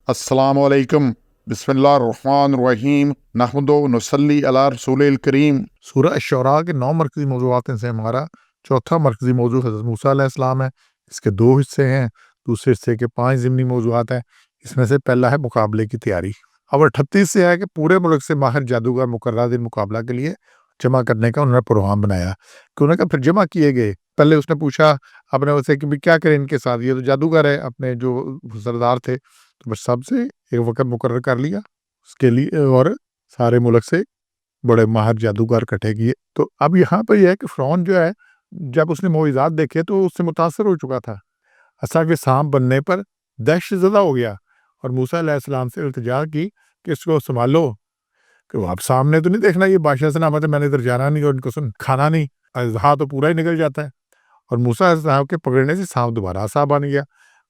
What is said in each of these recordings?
अस्सलामु अलैकुम बिस्मिल्लाहिर्रहमानिर्रहीम नहमदु नसल्ली अला रसूलिल करीम। सूरह अश-शुअरा के 9 मरकज़ी मौज़ूआत में से हमारा चौथा मरकज़ी मौज़ू हज़रत मूसा अलैहिस्सलाम है। इसके 2 हिस्से हैं, दूसरे हिस्से के 5 ज़िमनी मौज़ूआत हैं। इसमें से पहला है मुकाबले की तैयारी। अब 38 से है कि पूरे मुल्क से माहिर जादूगर मुकर्रर दिन मुकाबला के लिए जमा करने का उन्होंने प्रोग्राम बनाया कि उन्होंने कहा फिर जमा किए गए। पहले उसने पूछा अपने उससे कि भी क्या करें इनके साथ, ये तो जादूगर है, अपने जो सरदार थे, तो बस सबसे एक वक़्त मुकर्रर कर लिया उसके लिए और सारे मुल्क से बड़े माहिर जादूगर इकट्ठे किए। तो अब यहाँ पे ये है कि फ़िरौन जो है, जब उसने मोइज़ात देखे तो उससे मुतासिर हो चुका था। असा के सांप बनने पर दहशतज़दा हो गया और मूसा अलैहिस्सलाम से इल्तिजा की कि इसको सँभालो, कि अब सामने तो नहीं देखना ये बादशाह से नामत है, मैंने इधर जाना नहीं और इनको खाना नहीं, अज़हा तो पूरा ही निकल जाता है। और मूसा अलैहिस्सलाम के पकड़ने से सांप दोबारा आसा बन गया।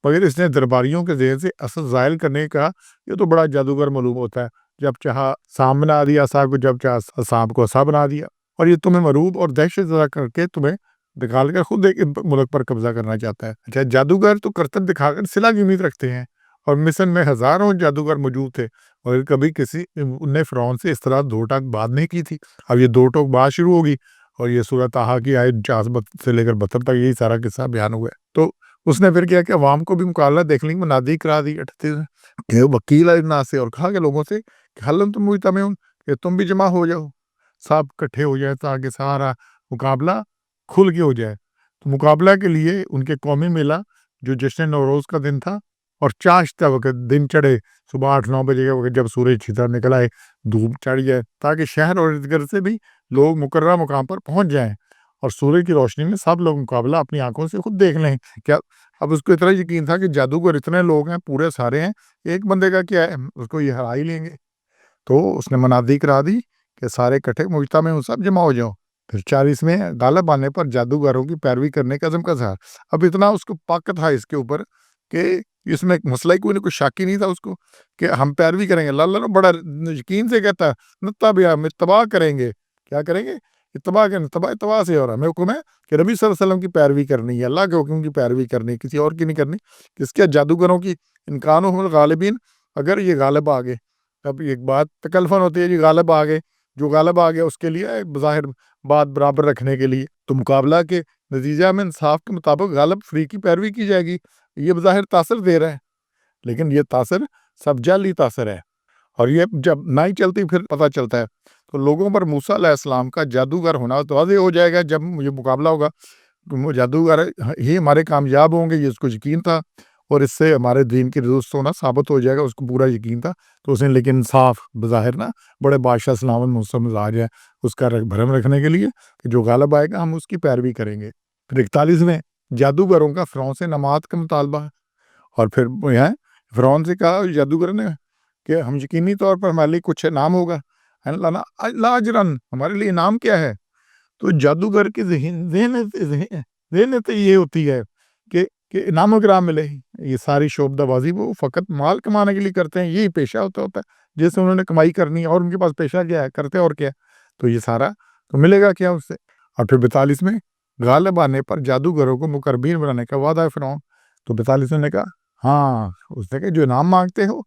मगर इसने दरबारियों के ज़हन से असर ज़ाहिल करने का ये तो बड़ा जादूगर मालूम होता है। जब चाहा सांप बना दिया असा को, जब चाहा सांप को असा बना दिया, और ये तुम्हें मरूब और दहशतज़दा करके तुम्हें निकाल कर खुद एक मुल्क पर कब्ज़ा करना चाहता है। अच्छा, जादूगर तो करतब दिखाकर सिला की उम्मीद रखते हैं और मिस्र में हज़ारों जादूगर मौजूद थे और कभी किसी ने फ़िरौन से इस तरह दो टोक बात नहीं की थी। अब ये दो टोक बात शुरू होगी और ये सूरह ताहा की आयत 4 से लेकर 72 तक यही सारा किस्सा बयान हुआ है। तो उसने फिर किया कि अवाम को भी मुकाबला देखने की मुनादी करा दी 38 में कि वकील नास से, और कहा कि लोगों से कि हलन तुम मुजतमिऊन, कि तुम भी जमा हो जाओ, सब इकट्ठे हो जाए ताकि सारा मुकाबला खुल के हो जाए। तो मुकाबला के लिए उनके कौमी मेला जो जश्न नौरोज़ का दिन था और चाश्त वक़्त दिन चढ़े, सुबह 8-9 बजे के वक़्त जब सूरज छिता निकल आए, धूप चढ़ जाए, ताकि शहर और इर्द-गिर्द से भी लोग मुकर्रर मुकाम पर पहुँच जाएँ और सूरज की रोशनी में सब लोग मुकाबला अपनी आँखों से खुद देख लें। क्या अब उसको इतना यकीन था कि जादूगर इतने लोग हैं, पूरे सारे हैं, एक बंदे का क्या है, उसको ये हरा ही लेंगे। तो उसने मनादी करा दी कि सारे इकट्ठे मुजतमा में सब जमा हो जाओ। फिर 40 में गालिब आने पर जादूगरों की पैरवी करने का अज़म का इज़हार। अब इतना उसको पक्का था इसके ऊपर कि इसमें एक मसला ही कोई ना, कोई शक ही नहीं था उसको कि हम पैरवी करेंगे। अल्लाह ना बड़ा यकीन से कहता है, नत्तबिअ, हम इत्तबा करेंगे। क्या करेंगे? इत्तबा करें। इत्तबा से, और हमें हुक्म है कि नबी सल्लल्लाहु अलैहि वसल्लम की पैरवी करनी है, अल्लाह के हुक्म की पैरवी करनी है, किसी और की नहीं करनी। किसके? जादूगरों की। इन कानूहुल गालिबीन, अगर ये गालिब आ गए। अब एक बात तकल्फ़न होती है जी, गालिब आ गए, जो गालिब आ गया उसके लिए बज़ाहिर बात बराबर रखने के लिए तो मुकाबला के नतीजा में इंसाफ के मुताबिक गालिब फ्री की पैरवी की जाएगी। ये बज़ाहिर तासर दे रहा है, लेकिन ये तासर सब जाली तासर है और ये जब ना ही चलती फिर पता चलता है। तो लोगों पर मूसा अलैहिस्सलाम का जादूगर होना तो वाज़ेह हो जाएगा जब ये मुकाबला होगा। वो जादूगर ही हमारे कामयाब होंगे, ये उसको यकीन था और इससे हमारे दीन की दुरुस्त होना साबित हो जाएगा, उसको पूरा यकीन था। तो उसने लेकिन इंसाफ बज़ाहिर ना बड़े बादशाह सलामत मौसम मिजाज है, उसका भरम रखने के लिए कि जो गालिब आएगा हम उसकी पैरवी करेंगे। फिर 41 में जादूगरों का फ़िरौन से नमात का मुतालबा है और फिर यहाँ फ़िरौन से कहा जादूगर ने कि हम यकीनी तौर पर हमारे लिए कुछ इनाम होगा। ला अजरन, हमारे लिए इनाम क्या है? तो जादूगर की ज़हनियत ये होती है कि इनाम वग़ैरह मिले। ये सारी शोबदाबाज़ी वो फ़कत माल कमाने के लिए करते हैं, यही पेशा होता है। जैसे उन्होंने कमाई करनी है और उनके पास पेशा क्या है, करते और क्या है? तो ये सारा तो मिलेगा क्या उससे? और फिर 42 में गालिब आने पर जादूगरों को मुकर्रबीन बनाने का वादा है फ़िरौन। तो 42 ने कहा हाँ, उसने कहा जो इनाम माँगते हो,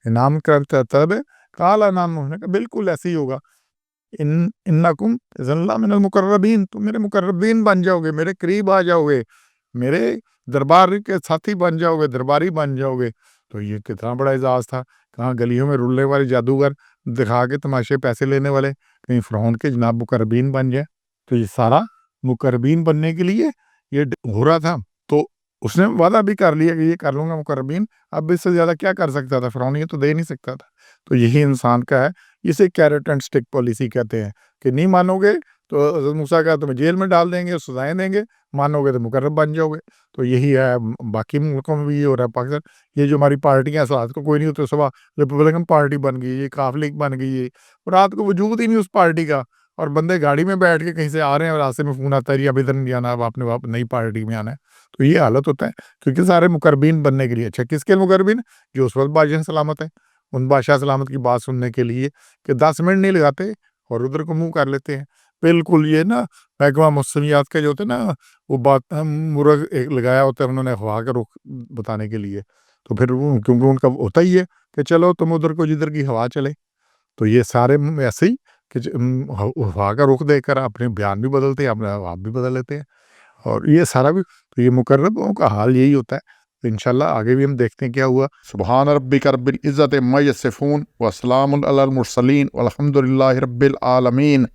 इनाम का तलब है, काला इनाम, उन्होंने कहा बिल्कुल ऐसे ही होगा। इन्नकुम इज़न मिनल मुकर्रबीन, तुम मेरे मुकर्रबीन बन जाओगे, मेरे करीब आ जाओगे, मेरे दरबार के साथी बन जाओगे, दरबारी बन जाओगे। तो ये कितना बड़ा एजाज़ था। कहाँ गलियों में रुलने वाले जादूगर दिखा के तमाशे पैसे लेने वाले, कहीं फ़िरौन के जनाब मुकर्रबीन बन जाए। तो ये सारा मुकर्रबीन बनने के लिए ये हो रहा था। तो उसने वादा भी कर लिया कि ये कर लूँगा मुकर्रबीन। अब इससे ज़्यादा क्या कर सकता था फ़िरौन? ये तो दे नहीं सकता था। तो यही इंसान का है, इसे कैरेट एंड स्टिक पॉलिसी कहते हैं कि नहीं मानोगे तो हज़रत मूसा का तुम्हें जेल में डाल देंगे, सज़ाएँ देंगे, मानोगे तो मुकर्रब बन जाओगे। तो यही है, बाकी मुल्कों में भी ये हो रहा है। पाकिस्तान, ये जो हमारी पार्टियाँ रात को कोई नहीं होती, सुबह रिपब्लिकन पार्टी बन गई, ये काफ लीग बन गई है, रात को वजूद ही नहीं उस पार्टी का, और बंदे गाड़ी में बैठ के कहीं से आ रहे हैं और रास्ते में फ़ोन आता है, अब इधर नहीं जाना, अब आपने नई पार्टी में आना है। तो ये हालत होता है क्योंकि सारे मुकर्रबीन बनने के लिए। अच्छा, किसके मुकर्रबीन? जो उस वक्त बादशाह सलामत है, उन बादशाह सलामत की बात सुनने के लिए कि 10 मिनट नहीं लगाते और उधर को मुँह कर लेते हैं। बिल्कुल ये ना महकमा मौसमियात का जो होता है ना, वो बात मुरग एक लगाया होता है उन्होंने हवा का रुख बताने के लिए। تو پھر کیونکہ ان کا ہوتا ہی ہے کہ چلو تم ادھر کو جدھر کی ہوا چلے، تو یہ سارے ایسے ہی کہ ہوا کا رخ دے کر اپنے بیان بھی بدلتے ہیں، اپنے آپ بھی بدل لیتے ہیں، اور یہ سارا بھی تو یہ مقربوں کا حال یہی ہوتا ہے۔ تو انشاءاللہ آگے بھی ہم دیکھتے ہیں کیا ہوا۔ سبحان ربک رب العزت عما یصفون وسلام علی المرسلین والحمد للہ رب العالمین۔